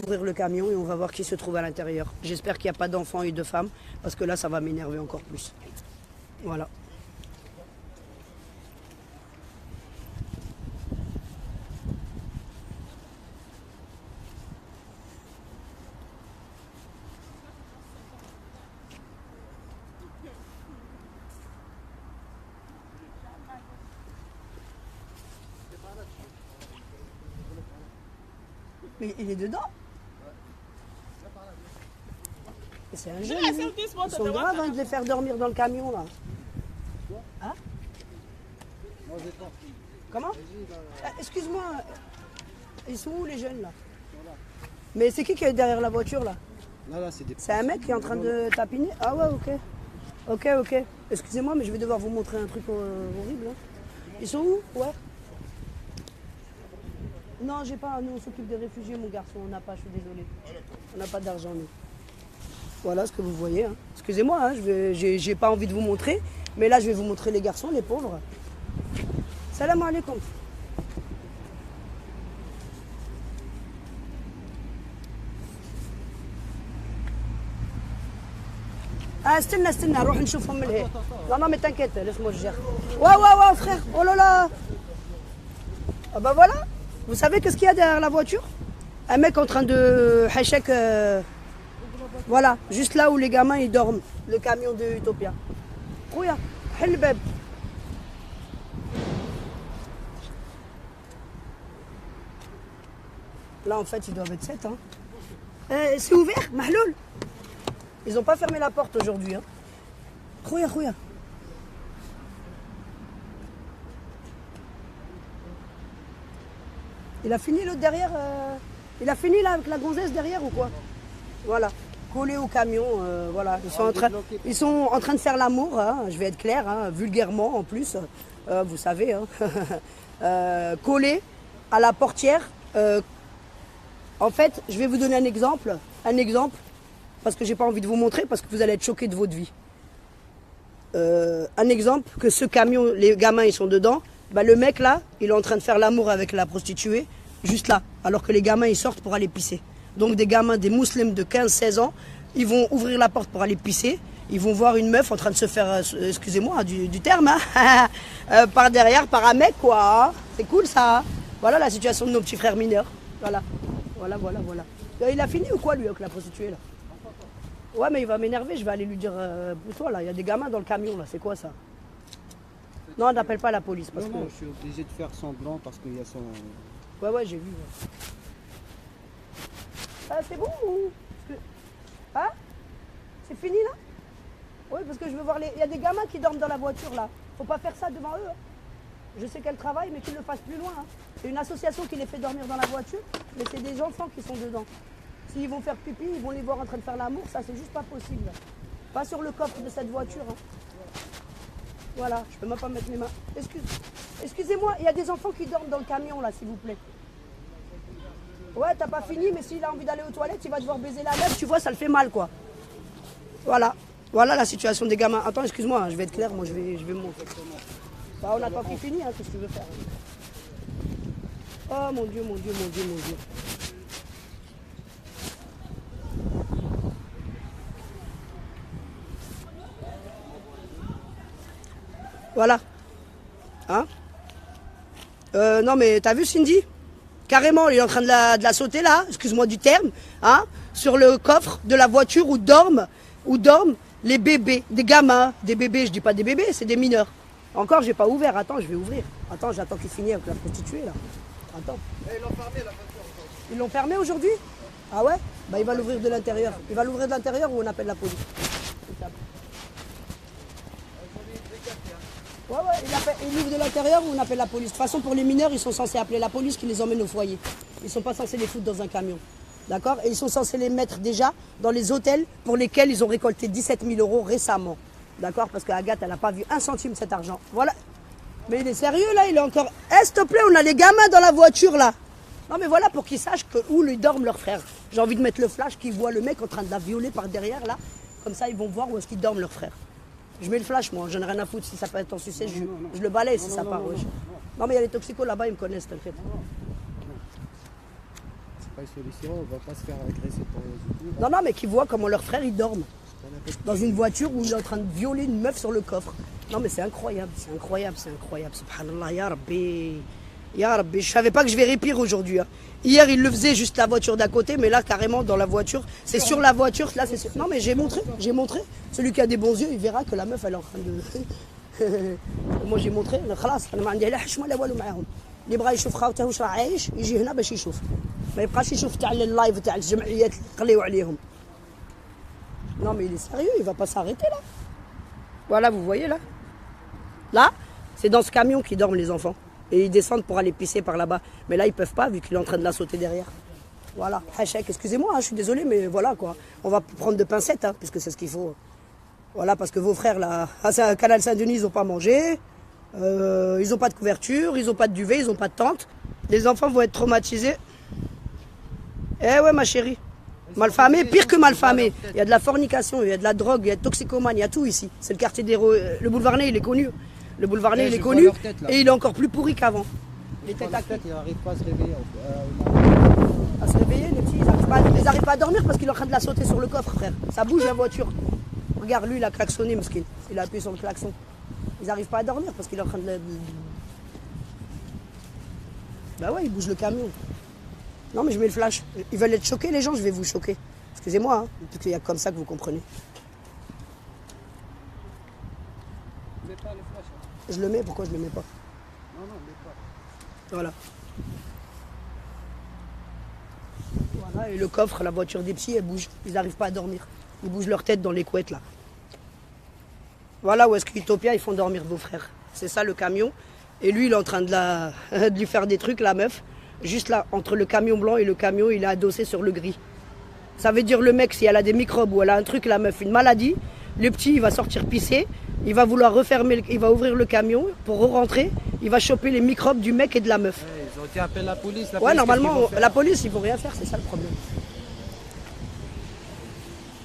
Ouvrir le camion et on va voir qui se trouve à l'intérieur. J'espère qu'il n'y a pas d'enfants et de femmes, parce que là, ça va m'énerver encore plus. Voilà. Mais il est dedans? C'est un jeune. Ils sont graves hein, de les faire dormir dans le camion là. Hein? Comment? Excuse-moi, ils sont où les jeunes là? Mais c'est qui est derrière la voiture là? C'est un mec qui est en train de tapiner? Ah ouais, ok. Ok. Excusez-moi, mais je vais devoir vous montrer un truc horrible. Hein. Ils sont où? Ouais. Non, j'ai pas. Nous, on s'occupe des réfugiés, mon garçon. On n'a pas, je suis désolée. On n'a pas d'argent, nous. Voilà ce que vous voyez. Hein. Excusez-moi, hein, j'ai pas envie de vous montrer. Mais là, je vais vous montrer les garçons, les pauvres. Salam alaikum. استنى نروح نشوفهم من هنا. Non mais t'inquiète, laisse-moi je gère. Ouais frère. Oh là là. Ah bah voilà. Vous savez qu'est-ce qu'il y a derrière la voiture? Un mec en train de hachek, voilà, juste là où les gamins ils dorment, le camion de Utopia. Rouya, helbeb. Là en fait ils doivent être 7 hein. C'est ouvert, mahloul. Ils n'ont pas fermé la porte aujourd'hui hein. Rouya. Il a fini l'autre derrière il a fini là avec la gonzesse derrière ou quoi? Voilà, collé au camion, voilà. Ils sont en train de faire l'amour, hein, je vais être clair, hein, vulgairement en plus, vous savez, hein, collé à la portière. En fait, je vais vous donner un exemple, parce que j'ai pas envie de vous montrer, parce que vous allez être choqués de votre vie. Un exemple, que ce camion, les gamins ils sont dedans, bah, le mec là, il est en train de faire l'amour avec la prostituée, juste là, alors que les gamins ils sortent pour aller pisser. Donc des gamins, des musulmans de 15-16 ans, ils vont ouvrir la porte pour aller pisser, ils vont voir une meuf en train de se faire, excusez-moi du terme, hein, par derrière, par un mec quoi, hein. C'est cool ça, hein. Voilà la situation de nos petits frères mineurs, voilà. Il a fini ou quoi lui avec la prostituée là? Ouais mais il va m'énerver, je vais aller lui dire, pour toi là, il y a des gamins dans le camion là, c'est quoi ça? Non, on n'appelle pas la police parce que... Non, je suis obligé de faire semblant parce qu'il y a son... Ouais, j'ai vu. Ouais. Ah, c'est bon ou... Hein? C'est fini là? Oui, parce que je veux voir les... Il y a des gamins qui dorment dans la voiture là. Faut pas faire ça devant eux. Hein. Je sais qu'elle travaille, mais qu'ils le fassent plus loin. Hein. C'est une association qui les fait dormir dans la voiture, mais c'est des enfants qui sont dedans. S'ils vont faire pipi, ils vont les voir en train de faire l'amour, ça c'est juste pas possible. Pas sur le coffre de cette voiture. Hein. Voilà, je peux même pas mettre mes mains. Excusez-moi, il y a des enfants qui dorment dans le camion là, s'il vous plaît. Ouais, t'as pas fini, mais s'il a envie d'aller aux toilettes, il va devoir baiser la meuf, tu vois, ça le fait mal quoi. Voilà la situation des gamins. Attends, excuse-moi, hein, je vais être clair, moi je vais me montrer. Bah, on n'a pas fini, hein, qu'est-ce que tu veux faire? Oh mon Dieu. Voilà. Hein? Non mais t'as vu Cindy? Carrément, il est en train de la sauter là, excuse-moi du terme, hein, sur le coffre de la voiture où dorment les bébés, des gamins, des bébés, je dis pas des bébés, c'est des mineurs. Encore, j'ai pas ouvert, attends, je vais ouvrir. Attends, j'attends qu'il finisse avec la prostituée là. Attends. Et ils l'ont fermé la voiture. Ils l'ont fermé aujourd'hui? Ah ouais? Bah il va l'ouvrir de l'intérieur. Il va l'ouvrir de l'intérieur ou on appelle la police? Ouais, il ouvre de l'intérieur ou on appelle la police. De toute façon, pour les mineurs, ils sont censés appeler la police qui les emmène au foyer. Ils ne sont pas censés les foutre dans un camion. D'accord? Et ils sont censés les mettre déjà dans les hôtels pour lesquels ils ont récolté 17 000 € récemment. D'accord? Parce qu'Agathe, elle n'a pas vu un centime de cet argent. Voilà. Mais il est sérieux là, il est encore... s'il te plaît, on a les gamins dans la voiture là. Non mais voilà pour qu'ils sachent où ils dorment leurs frères. J'ai envie de mettre le flash qu'ils voient le mec en train de la violer par derrière là. Comme ça, ils vont voir où est-ce qu'ils dorment leurs frères. Je mets le flash, moi, j'en ai rien à foutre. Si ça peut être en sucette, je le balaye si ça part. Non, mais il y a les toxicos là-bas, ils me connaissent, t'inquiète. pas une solution, on va pas se faire agresser pour rien du tout. Non, non, mais qui voient comment leurs frères ils dorment dans une voiture où il est en train de violer une meuf sur le coffre. Non, mais c'est incroyable, c'est incroyable, c'est incroyable. Subhanallah, ya Rabbi. Ya Rabbi, je savais pas que je verrais pire aujourd'hui. Hein. Hier, il le faisait juste la voiture d'à côté, mais là, carrément, dans la voiture, c'est sur la voiture. Là, c'est sur... Non, mais j'ai montré. Celui qui a des bons yeux, il verra que la meuf, elle est en train de... moi, j'ai montré. خلاص انا ما عندي لا حشمه لا والو معاهم. اللي بغى يشوف خاوته واش راه عايش يجي هنا باش يشوف. ما يبقاش يشوف تاع اللايف تاع الجمعيات اللي قليو عليهم. Non, mais il est sérieux, il va pas s'arrêter là. Voilà, vous voyez là. Là, c'est dans ce camion qu'ils dorment les enfants. Et ils descendent pour aller pisser par là-bas. Mais là, ils peuvent pas vu qu'il est en train de la sauter derrière. Voilà. Hachek, excusez-moi, hein, je suis désolé, mais voilà quoi. On va prendre de pincettes, hein, puisque c'est ce qu'il faut. Voilà, parce que vos frères là, à Canal Saint-Denis, ils n'ont pas mangé. Ils n'ont pas de couverture, ils n'ont pas de duvet, ils n'ont pas de tente. Les enfants vont être traumatisés. Eh ouais, ma chérie. Malfamé, pire que malfamé. Il y a de la fornication, il y a de la drogue, il y a de toxicomane, il y a tout ici. C'est le quartier des... Le boulevard Ney, il est connu. Le boulevard Ney, il est connu. Et il est encore plus pourri qu'avant. Les têtes à tête, ils n'arrivent pas à se réveiller. À se réveiller, les petits, ils n'arrivent pas à dormir parce qu'il est en train de la sauter sur le coffre, frère. Ça bouge la voiture. Regarde, lui, il a klaxonné, Mskin. Il a appuyé sur le klaxon. Ils n'arrivent pas à dormir parce qu'il est en train de... Bah ouais, il bouge le camion. Non, mais je mets le flash. Ils veulent être choqués, les gens, je vais vous choquer. Excusez-moi, hein, parce qu'il y a comme ça que vous comprenez. Mets pas le flash. Hein. Je le mets, pourquoi je le mets pas? Non, mets pas. Voilà. Voilà, et le coffre, la voiture des petits, elle bouge. Ils n'arrivent pas à dormir. Ils bougent leur tête dans les couettes, là. Voilà où est-ce qu'Utopia, ils font dormir vos frères. C'est ça, le camion. Et lui, il est en train de lui faire des trucs, la meuf. Juste là, entre le camion blanc et le camion, il est adossé sur le gris. Ça veut dire le mec, si elle a des microbes ou elle a un truc, la meuf, une maladie, le petit, il va sortir pisser, il va vouloir refermer, il va ouvrir le camion pour re-rentrer, il va choper les microbes du mec et de la meuf. Ouais, ils ont été appelés la police. Ouais, normalement, la police, ils vont rien faire, c'est ça le problème.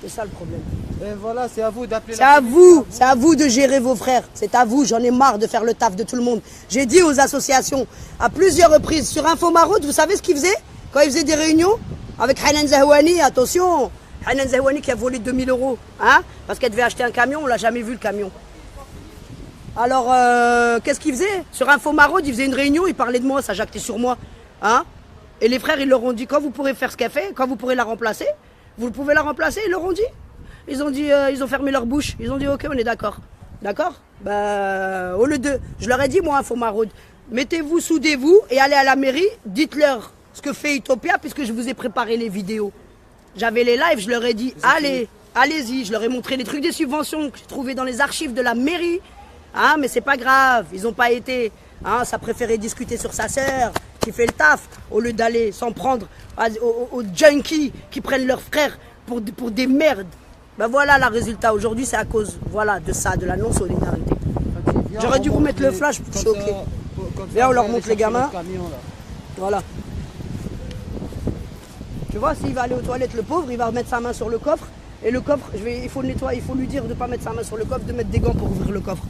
C'est ça le problème. Et voilà, c'est à vous d'appeler la police. C'est à vous de gérer vos frères. C'est à vous, j'en ai marre de faire le taf de tout le monde. J'ai dit aux associations à plusieurs reprises sur Info Maraude, vous savez ce qu'ils faisaient quand ils faisaient des réunions avec Hanan Zahouani, attention, Hanan Zahouani qui a volé 2000 €, hein, parce qu'elle devait acheter un camion, on l'a jamais vu le camion. Alors, qu'est-ce qu'ils faisaient sur Info Maraude, ils faisaient une réunion, ils parlaient de moi, ça jactait sur moi, hein. Et les frères, ils leur ont dit, quand vous pourrez faire ce qu'elle fait, quand vous pourrez la remplacer, vous pouvez la remplacer, ils leur ont dit. Ils ont dit, ils ont fermé leur bouche. Ils ont dit, ok, on est d'accord. D'accord? Bah, au lieu de... Je leur ai dit, moi, Info Maraude, mettez-vous, soudez-vous et allez à la mairie, dites-leur ce que fait Utopia, puisque je vous ai préparé les vidéos. J'avais les lives, je leur ai dit, allez, allez-y. Je leur ai montré les trucs des subventions que j'ai trouvés dans les archives de la mairie. Hein, mais c'est pas grave, ils n'ont pas été... Hein, ça préférait discuter sur sa sœur, qui fait le taf, au lieu d'aller s'en prendre aux junkies qui prennent leurs frères pour des merdes. Ben voilà le résultat. Aujourd'hui, c'est à cause de ça, de la non-solidarité. J'aurais dû vous mettre le flash pour choquer. Viens, on leur montre les gamins. Voilà. Tu vois, s'il va aller aux toilettes, le pauvre, il va mettre sa main sur le coffre. Et le coffre, il faut le nettoyer, il faut lui dire de ne pas mettre sa main sur le coffre, de mettre des gants pour ouvrir le coffre.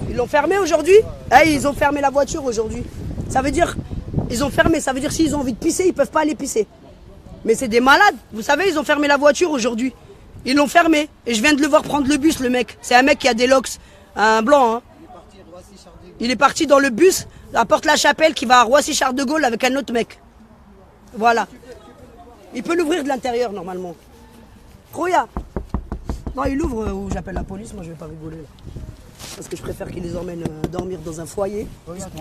Ils l'ont fermé aujourd'hui? Ils ont fermé la voiture aujourd'hui. Ça veut dire, ils ont fermé, ça veut dire s'ils ont envie de pisser, ils ne peuvent pas aller pisser. Mais c'est des malades. Vous savez, ils ont fermé la voiture aujourd'hui. Ils l'ont fermé. Et je viens de le voir prendre le bus, le mec. C'est un mec qui a des locks. Un blanc, hein. Il est parti dans le bus à Porte-la-Chapelle qui va à Roissy-Charles-de-Gaulle avec un autre mec. Voilà. Il peut l'ouvrir de l'intérieur, normalement. Rouya. Non, il ouvre ou j'appelle la police. Moi, je vais pas rigoler, là. Parce que je préfère qu'il les emmène dormir dans un foyer. Regarde,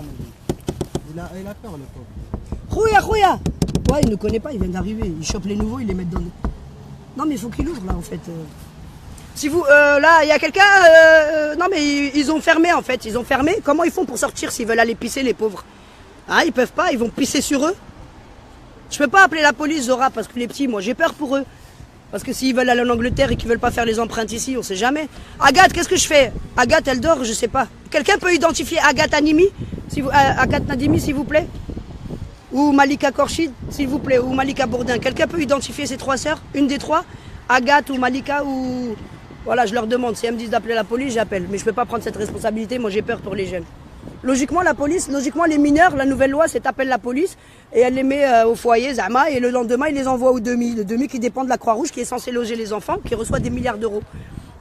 il a peur, le pauvre. Rouya, Rouya. Ouais, il ne connaît pas, il vient d'arriver. Il chope les nouveaux, il les met dans le... Non, mais il faut qu'il ouvre, là, en fait. Si vous... là, il y a quelqu'un... non, mais ils ont fermé, en fait. Ils ont fermé. Comment ils font pour sortir s'ils veulent aller pisser, les pauvres? Hein, ils peuvent pas, ils vont pisser sur eux. Je peux pas appeler la police, Zora, parce que les petits, moi, j'ai peur pour eux. Parce que s'ils veulent aller en Angleterre et qu'ils veulent pas faire les empreintes ici, on sait jamais. Agathe, qu'est-ce que je fais? Agathe, elle dort, je sais pas. Quelqu'un peut identifier Agathe Animi, Agathe Nadimi, s'il vous plaît? Ou Malika Korchid, s'il vous plaît, ou Malika Bourdin. Quelqu'un peut identifier ces trois sœurs? Une des trois? Agathe ou Malika ou... Voilà, je leur demande. Si elles me disent d'appeler la police, j'appelle. Mais je peux pas prendre cette responsabilité, moi j'ai peur pour les jeunes. Logiquement, la police, logiquement, les mineurs, la nouvelle loi, c'est appelle la police et elle les met au foyer, Zama, et le lendemain, ils les envoient au demi. Le demi qui dépend de la Croix-Rouge, qui est censé loger les enfants, qui reçoit des milliards d'euros.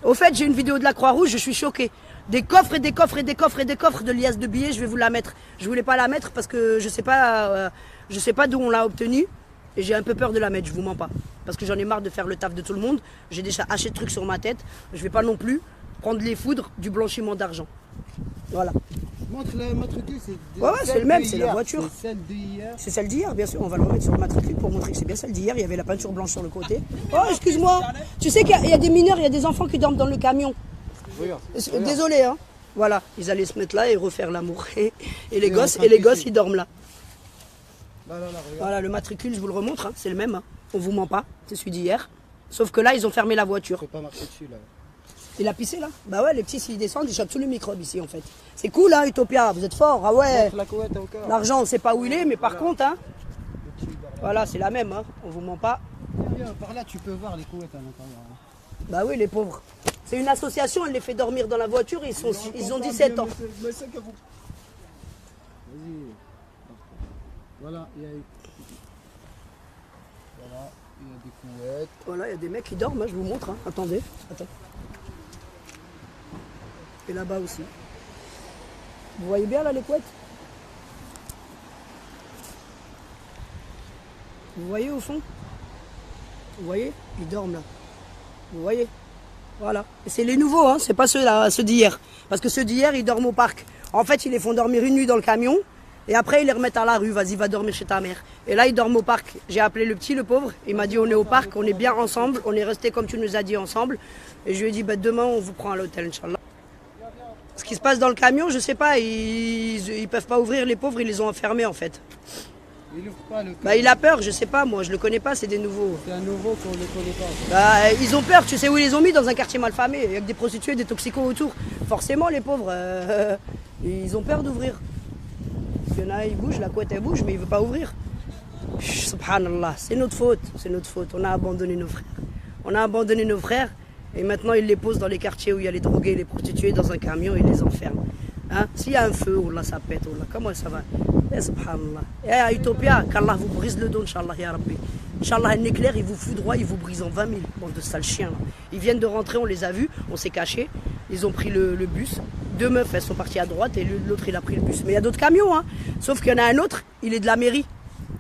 Au fait, j'ai une vidéo de la Croix-Rouge, je suis choquée. Des coffres et des coffres et des coffres et des coffres de liasses de billets, je vais vous la mettre. Je voulais pas la mettre parce que je sais pas d'où on l'a obtenue. Et j'ai un peu peur de la mettre, je vous mens pas. Parce que j'en ai marre de faire le taf de tout le monde. J'ai déjà haché de trucs sur ma tête. Je vais pas non plus prendre les foudres du blanchiment d'argent. Voilà. Montre le matricule, c'est Ouais, c'est le même, c'est la voiture. C'est celle d'hier. C'est celle d'hier, bien sûr. On va le remettre sur le matricule pour montrer que c'est bien celle d'hier. Il y avait la peinture blanche sur le côté. Oh, excuse-moi. Tu sais qu'il y a des mineurs, il y a des enfants qui dorment dans le camion. Regarde. Désolé, hein. Voilà, ils allaient se mettre là et refaire l'amour. Et les gosses, ils dorment là. Là, regarde. Voilà, le matricule, je vous le remontre, hein, c'est le même. Hein. On vous ment pas, c'est celui d'hier. Sauf que là, ils ont fermé la voiture. C'est pas marqué dessus là. Il a pissé là? Bah ouais, les petits, s'ils descendent, ils chopent tous les microbes ici en fait. C'est cool, hein, Utopia, vous êtes fort, ah ouais. Montre la couette encore. L'argent, on sait pas où il est, mais par contre, hein. Voilà, c'est la même, hein, on vous ment pas. Bien, par là, tu peux voir les couettes à l'intérieur. Bah oui, les pauvres. C'est une association, elle les fait dormir dans la voiture, ils ont 17 ans. Vas-y. Voilà, il y a des couettes. Voilà, il y a des mecs qui dorment, hein, je vous montre, hein. Attendez, attends. Et là-bas aussi. Vous voyez bien là les couettes? Vous voyez au fond? Vous voyez? Ils dorment là. Vous voyez? Voilà. Et c'est les nouveaux, hein, c'est pas ceux d'hier. Parce que ceux d'hier, ils dorment au parc. En fait, ils les font dormir une nuit dans le camion. Et après, ils les remettent à la rue. Vas-y, va dormir chez ta mère. Et là, ils dorment au parc. J'ai appelé le petit, le pauvre. Il m'a dit, on est au parc, on est bien ensemble. On est restés comme tu nous as dit ensemble. Et je lui ai dit, bah, demain, on vous prend à l'hôtel, Inch'Allah. Ce qui se passe dans le camion, je sais pas. Ils peuvent pas ouvrir, les pauvres, ils les ont enfermés en fait. Il ouvre pas le Bah, il a peur, je sais pas, moi, je le connais pas, c'est des nouveaux. C'est un nouveau qu'on ne connaît pas. Bah, ils ont peur, tu sais où ils les ont mis? Dans un quartier malfamé, avec des prostituées, des toxicos autour. Forcément, les pauvres, ils ont peur d'ouvrir. Il y en a, ils bougent, la couette elle bouge, mais il veut pas ouvrir. Subhanallah, c'est notre faute, c'est notre faute. On a abandonné nos frères. On a abandonné nos frères, et maintenant ils les posent dans les quartiers où il y a les drogués et les prostituées dans un camion et ils les enferment. Hein? S'il y a un feu, là ça pète, là, comment ça va? Subhanallah. Et à Utopia, qu'Allah vous brise le dos, Inch'Allah, ya Rabbi. Inch'Allah, un éclair, il vous foudroie, il vous brise en 20 000. Bande de sales chiens. Là. Ils viennent de rentrer, on les a vus, on s'est cachés. Ils ont pris le bus. 2 meufs, elles sont parties à droite et l'autre, il a pris le bus. Mais il y a d'autres camions, hein. Sauf qu'il y en a un autre, il est de la mairie.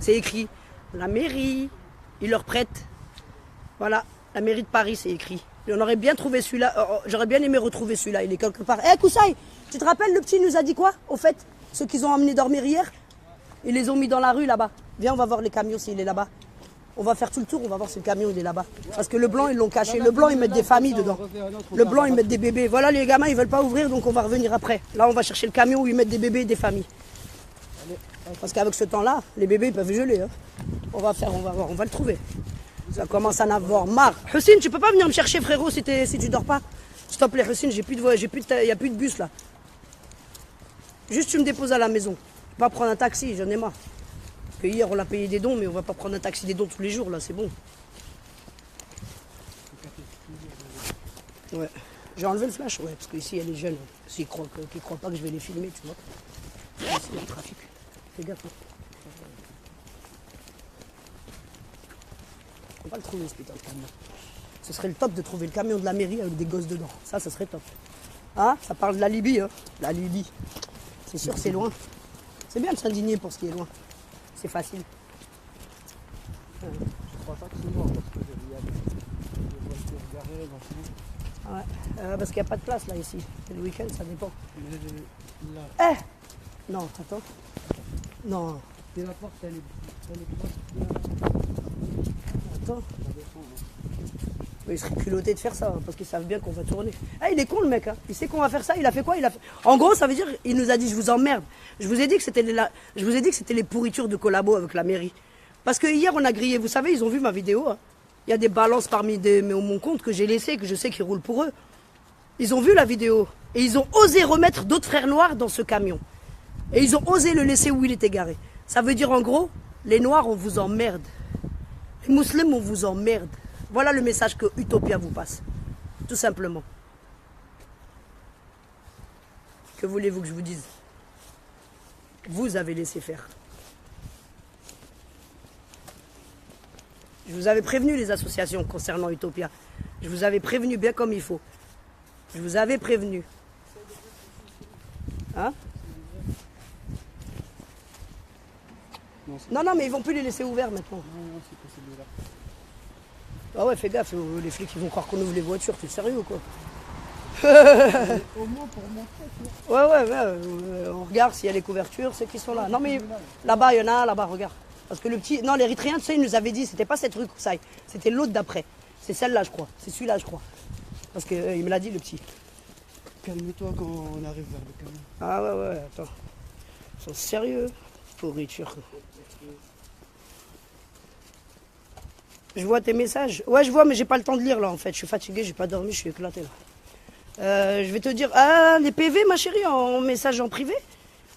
C'est écrit. La mairie, il leur prête. Voilà, la mairie de Paris, c'est écrit. On aurait bien trouvé celui-là, j'aurais bien aimé retrouver celui-là, il est quelque part. Eh Koussaï, tu te rappelles, le petit nous a dit quoi, au fait? Ceux qu'ils ont emmenés dormir hier, ils les ont mis dans la rue là-bas. Viens, on va voir les camions s'il est là-bas. On va faire tout le tour, on va voir si le camion il est là-bas. Parce que le blanc, ils l'ont caché. Le blanc, ils mettent des familles dedans. Le blanc, ils mettent des bébés. Voilà, les gamins, ils veulent pas ouvrir, donc on va revenir après. Là, on va chercher le camion où ils mettent des bébés et des familles. Parce qu'avec ce temps-là, les bébés, ils peuvent geler. Hein. On va voir, on va le trouver. Ça commence à en avoir marre. Hussein, tu peux pas venir me chercher, frérot, si tu dors pas? S'il te plaît, Hussein, il n'y a plus de bus là. Juste, tu me déposes à la maison. Je vais pas prendre un taxi, j'en ai marre. Parce que hier, on a payé des dons, mais on va pas prendre un taxi des dons tous les jours, là, c'est bon. Ouais. J'ai enlevé le flash, ouais, parce qu'ici, il y a les jeunes. S'ils croient pas que je vais les filmer, tu vois. Ici, il y a le trafic. Fais gaffe. On va le trouver, ce putain de camion. Ce serait le top de trouver le camion de la mairie avec des gosses dedans. Ça serait top. Hein? Ça parle de la Libye, hein? La Libye. C'est sûr, c'est loin. C'est bien de s'indigner pour ce qui est loin. C'est facile. Je crois pas que c'est loin parce qu'il y a des voitures garées dans ce monde. Ouais, parce qu'il n'y a pas de place là ici. Le week-end, ça dépend. Là. Eh! Non, attends. Non. Et la porte, elle est proche. Attends. Il serait culotté de faire ça, hein, parce qu'ils savent bien qu'on va tourner. Ah, il est con le mec, hein. Il sait qu'on va faire ça, il a fait quoi? En gros, ça veut dire, il nous a dit, je vous emmerde. Je vous ai dit que c'était les pourritures de collabo avec la mairie. Parce que hier, on a grillé, vous savez, ils ont vu ma vidéo. Hein. Il y a des balances parmi mon compte que j'ai laissé, que je sais qu'ils roulent pour eux. Ils ont vu la vidéo. Et ils ont osé remettre d'autres frères noirs dans ce camion. Et ils ont osé le laisser où il était garé. Ça veut dire, en gros, les noirs, on vous emmerde. Les musulmans, on vous emmerde. Voilà le message que Utopia vous passe. Tout simplement. Que voulez-vous que je vous dise? Vous avez laissé faire. Je vous avais prévenu les associations concernant Utopia. Je vous avais prévenu bien comme il faut. Je vous avais prévenu. Hein? Non, mais ils vont plus les laisser ouverts maintenant. Non, c'est pas celui-là. Ah ouais, fais gaffe, les flics ils vont croire qu'on ouvre les voitures, t'es sérieux ou quoi? Au moins pour montrer, Ouais, on regarde s'il y a les couvertures, ceux qui sont là. Non mais là-bas, il y en a un, là-bas, regarde. Parce que le petit... Non, l'Érythréen, tu sais, il nous avait dit, c'était pas cette rue Koussaï, c'était l'autre d'après. C'est celle-là, je crois. C'est celui-là, je crois. Parce qu'il me l'a dit, le petit. calme-toi quand on arrive vers le camion. Ah ouais, attends. Ils sont sérieux, pourriture. Je vois tes messages. Ouais, je vois, mais j'ai pas le temps de lire là en fait. Je suis fatigué, j'ai pas dormi, je suis éclaté là. Je vais te dire. Ah, les PV, ma chérie, en message en privé?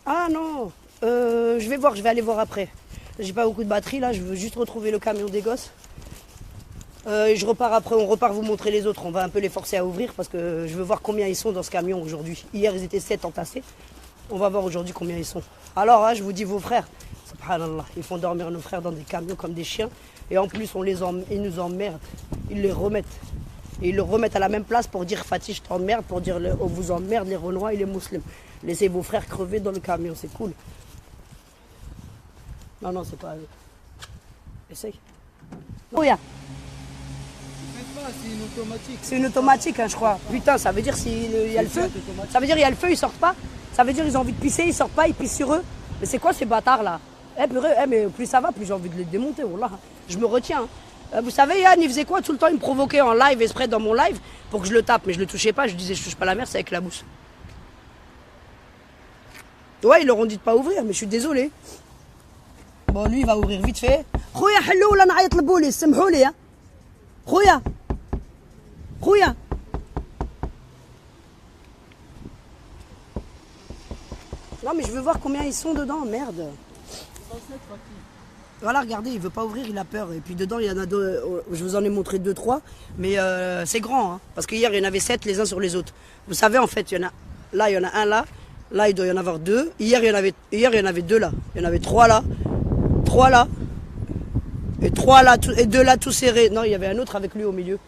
Ah non. Je vais voir, je vais aller voir après. J'ai pas beaucoup de batterie là, je veux juste retrouver le camion des gosses. Je repars après, on repart vous montrer les autres. On va un peu les forcer à ouvrir parce que je veux voir combien ils sont dans ce camion aujourd'hui. Hier, ils étaient 7 entassés. On va voir aujourd'hui combien ils sont. Alors, hein, je vous dis, vos frères, subhanallah, ils font dormir nos frères dans des camions comme des chiens. Et en plus, ils nous emmerdent. Ils les remettent. Et ils le remettent à la même place pour dire Fatih, je t'emmerde, pour dire on vous emmerde, les Renois et les musulmans. Laissez vos frères crever dans le camion, c'est cool. Non, c'est pas eux. Essaye. Non, regarde. C'est une automatique. C'est une automatique, hein, je crois. Putain, ça veut dire s'il y a le feu. Ça veut dire il y a le feu, ils sortent pas. Ça veut dire ils ont envie de pisser, ils sortent pas, ils pissent sur eux. Mais c'est quoi ces bâtards là? Mais plus ça va, plus j'ai envie de les démonter. Wallah. Je me retiens. Hein. Vous savez, Yann, il faisait quoi tout le temps? Il me provoquait en live, exprès dans mon live, pour que je le tape. Mais je le touchais pas. Je disais, je touche pas la mer, c'est avec la bouche. Ouais, ils leur ont dit de pas ouvrir, mais je suis désolé. Bon, lui, il va ouvrir vite fait. Khoya, hello, là, نعيط للبوليس, سمحوا لي. Khoya. Khoya. Non, mais je veux voir combien ils sont dedans, merde. Voilà, regardez, il veut pas ouvrir, il a peur. Et puis dedans, il y en a deux, je vous en ai montré 2-3, mais c'est grand, hein, parce qu'hier, il y en avait 7 les uns sur les autres. Vous savez, en fait, il y en a un là, là, il doit y en avoir 2. Hier, il y en avait 2 là, il y en avait 3 là, 3 là, et 3 là, et 2 là, tout serrés. Non, il y avait un autre avec lui au milieu.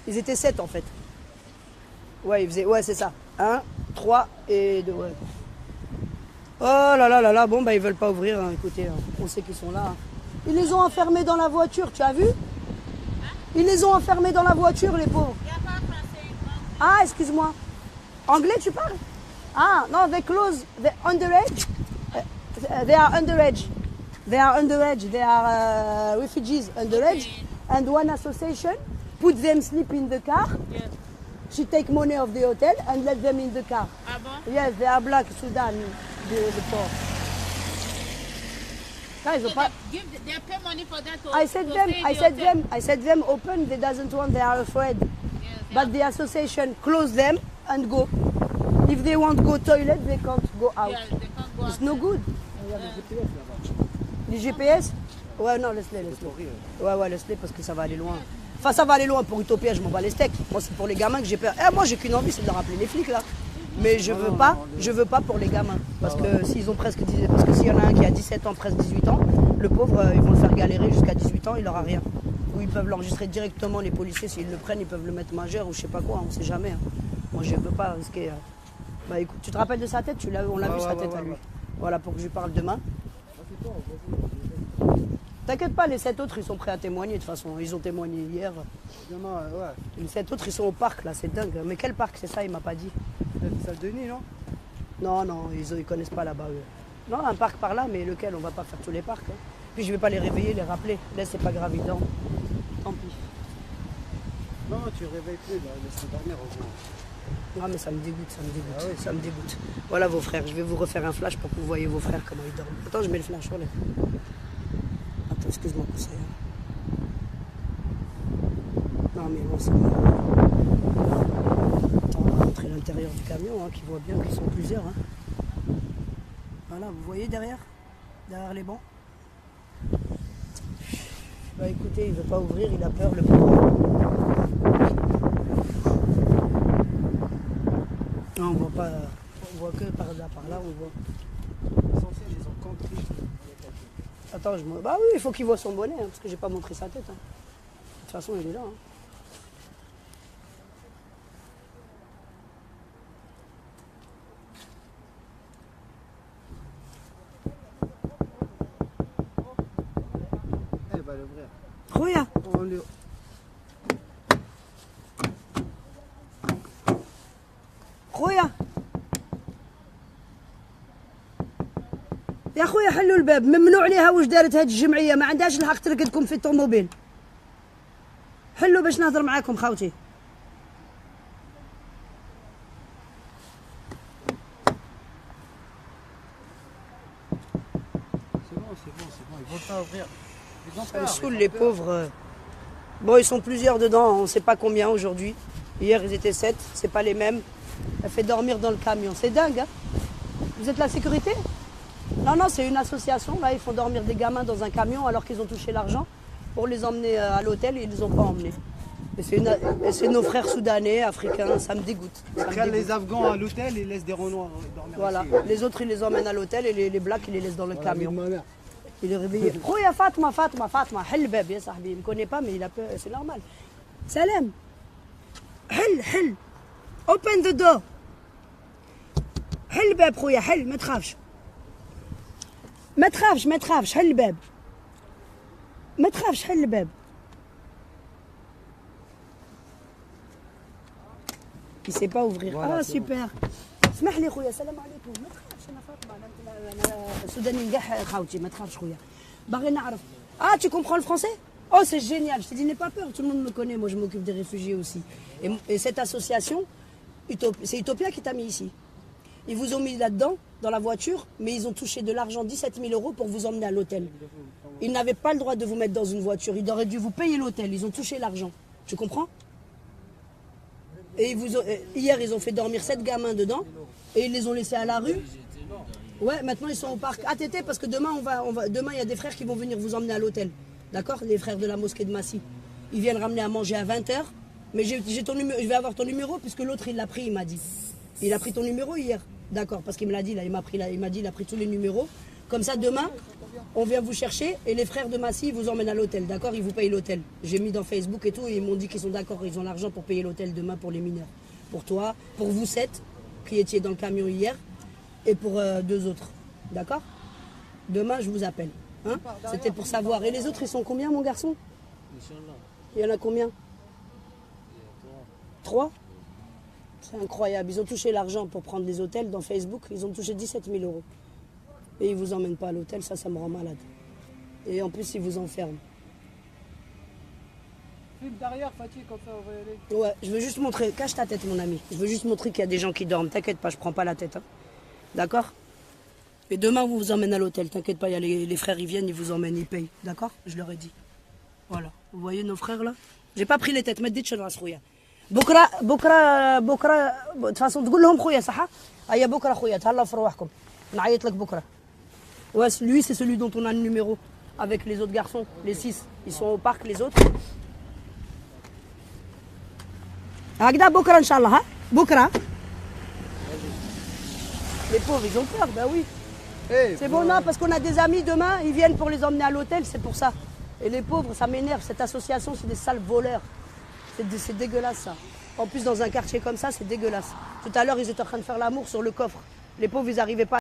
Ils étaient 7 en fait. Ouais, c'est ça. 1, 3 et 2, ouais. Oh là, bon bah ils veulent pas ouvrir, hein. Écoutez, hein. On sait qu'ils sont là. Hein. Ils les ont enfermés dans la voiture, tu as vu? Ils les ont enfermés dans la voiture, les pauvres. Ah, excuse-moi. Anglais, tu parles? Ah, non, they close, they underage. They are underage. They are underage. They are refugees underage. And one association put them sleep in the car. Yeah. She take money of the hotel and let them in the car. Ah bon? Yes, they are black Sudan, the poor. Guys, So they pay money for that to I said them open. They doesn't want. They are afraid. Yes, But the association close them and go. If they want go toilet, they can't go out. yeah, they can't go It's out. no good. Il y a des GPS là-bas. Les GPS? Ouais, non, laisse-les. Ouais, laisse-les parce que ça va aller loin. Enfin, ça va aller loin pour Utopia, je m'en bats les steaks. Moi, c'est pour les gamins que j'ai peur. Moi, j'ai qu'une envie, c'est de leur rappeler les flics là. Mais je veux pas pour les gamins. Parce que s'ils ont presque parce que s'il y en a un qui a 17 ans, presque 18 ans, le pauvre, ils vont le faire galérer jusqu'à 18 ans, il aura rien. Ou ils peuvent l'enregistrer directement, les policiers, s'ils le prennent, ils peuvent le mettre majeur ou je sais pas quoi, on sait jamais. Hein. Moi, je veux pas risquer. Bah écoute, tu te rappelles de sa tête? On l'a vu sa tête à lui. Voilà, pour que je lui parle demain. T'inquiète pas, les 7 autres, ils sont prêts à témoigner de toute façon. Ils ont témoigné hier. Il y en a, ouais. Les 7 autres, ils sont au parc là, c'est dingue. Mais quel parc c'est ça? Il m'a pas dit. Saint-Denis, Non, non? ils connaissent pas là-bas eux. Non, un parc par là, mais lequel? On va pas faire tous les parcs. Hein. Puis je vais pas les réveiller, les rappeler. Laisse, c'est pas grave, ils dorment. Tant pis. Non, tu réveilles plus, là, laisse-le dormir au moins. Ah mais ça me dégoûte, Ah oui. ça me dégoûte. Voilà vos frères, je vais vous refaire un flash pour que vous voyez vos frères comment ils dorment. Attends, je mets le flash, relève. Attends, excuse-moi pour ça. Non mais bon, c'est bon. Attends, on va montrer l'intérieur du camion, hein, qui voit bien qu'ils sont plusieurs. Hein. Voilà, vous voyez derrière les bancs. Bah écoutez, il veut pas ouvrir, il a peur le pauvre. Non, on voit pas, on voit que par là, on voit. quand on triche, Attends, bah oui, il faut qu'il voit son bonnet, hein, parce que j'ai pas montré sa tête. Hein. De toute façon, il est là. Hein. eh bah l'ouvrir. Regarde. On le... خويا يا خويا حلوا الباب ممنوع ليها واش دارت هاد الجمعيه ما عندهاش الحق ترقدكم في الطوموبيل حلوا باش نهضر معاكم خاوتي Ils vont pas ouvrir. Ils ont peur. Saoul, les pauvres. Bon, ils sont plusieurs dedans, on ne sait pas combien aujourd'hui. Hier, ils étaient 7, c'est pas les mêmes. Elle fait dormir dans le camion. C'est dingue, hein? Vous êtes la sécurité? Non, non, c'est une association. Là, ils font dormir des gamins dans un camion alors qu'ils ont touché l'argent pour les emmener à l'hôtel et ils ne les ont pas emmenés. Et c'est nos frères soudanais, africains, ça me dégoûte. Ils prennent les Afghans à l'hôtel et laissent des Renois dormir Voilà, ici. les autres, ils les emmènent à l'hôtel et les blacks, ils les laissent dans le Voilà, camion. ma mère. Il est réveillé. Khoya Fatma, حل الباب يا صاحبي. Il me connaît pas mais il a peur, c'est normal. Salam. حل. Open the door. حل الباب خويا حل ما تخافش. ما تخافش حل الباب. ما تخافش حل الباب. Il sait pas ouvrir. Voilà, Ah c'est super. اسمح لي خويا السلام عليكم. ما تخافش انا فاطمه انا سوداني نقح خاوتي ما تخافش خويا. باغي نعرف. Ah tu comprends le français? Oh c'est génial. Je te dis n'aie pas peur. Tout le monde me connaît. Moi je m'occupe des réfugiés aussi. Et cette association, c'est Utopia qui t'a mis ici. Ils vous ont mis là-dedans, dans la voiture, mais ils ont touché de l'argent, 17 000 € pour vous emmener à l'hôtel. Ils n'avaient pas le droit de vous mettre dans une voiture. Ils auraient dû vous payer l'hôtel. Ils ont touché l'argent. Tu comprends? Et hier, ils ont fait dormir 7 gamins dedans et ils les ont laissés à la rue. Ouais, maintenant ils sont au parc ATT parce que demain, demain il y a des frères qui vont venir vous emmener à l'hôtel. D'accord? Les frères de la mosquée de Massy. Ils viennent ramener à manger à 20h. Mais j'ai ton numéro, je vais avoir ton numéro puisque l'autre il l'a pris, il m'a dit. Il a pris ton numéro hier. D'accord, parce qu'il me l'a dit, là, il m'a dit, il a pris tous les numéros. Comme ça, demain, on vient vous chercher et les frères de Massy vous emmènent à l'hôtel. D'accord? Ils vous payent l'hôtel. J'ai mis dans Facebook et tout, et ils m'ont dit qu'ils sont d'accord, ils ont l'argent pour payer l'hôtel demain pour les mineurs. Pour toi, pour vous 7 qui étiez dans le camion hier et pour 2 autres. D'accord? Demain, je vous appelle. Hein? C'était pour savoir. Et les autres, ils sont combien, mon garçon? Il y en a combien? 3? C'est incroyable. Ils ont touché l'argent pour prendre les hôtels dans Facebook. Ils ont touché 17 000 €. Et ils ne vous emmènent pas à l'hôtel. Ça me rend malade. Et en plus, ils vous enferment. Filme derrière, Fatih, comme ça, on va y aller. Ouais, je veux juste montrer. Cache ta tête, mon ami. Je veux juste montrer qu'il y a des gens qui dorment. T'inquiète pas, je prends pas la tête. Hein. D'accord? Et demain, on vous emmène à l'hôtel. T'inquiète pas, il y a les frères, ils viennent, ils vous emmènent, ils payent. D'accord? Je leur ai dit. Voilà. Vous voyez nos frères là? J'ai pas pris les têtes. Mais dites خويا. بكره de toute façon تقول لهم خويا صح؟ هيا بكره خويا تهلاو في رواحكم. نعيط لك بكره. Ouais, lui c'est celui dont on a le numéro avec les autres garçons, les 6. Ils sont au parc les autres. هكذا بكره ان شاء الله ها؟ بكره. Les pauvres, ils ont peur, ben oui. Hey, C'est bon, non, parce qu'on a des amis demain, ils viennent pour les emmener à l'hôtel, c'est pour ça. Et les pauvres, ça m'énerve, cette association, c'est des sales voleurs. C'est dégueulasse ça. En plus, dans un quartier comme ça, c'est dégueulasse. Tout à l'heure, ils étaient en train de faire l'amour sur le coffre. Les pauvres, ils n'arrivaient pas.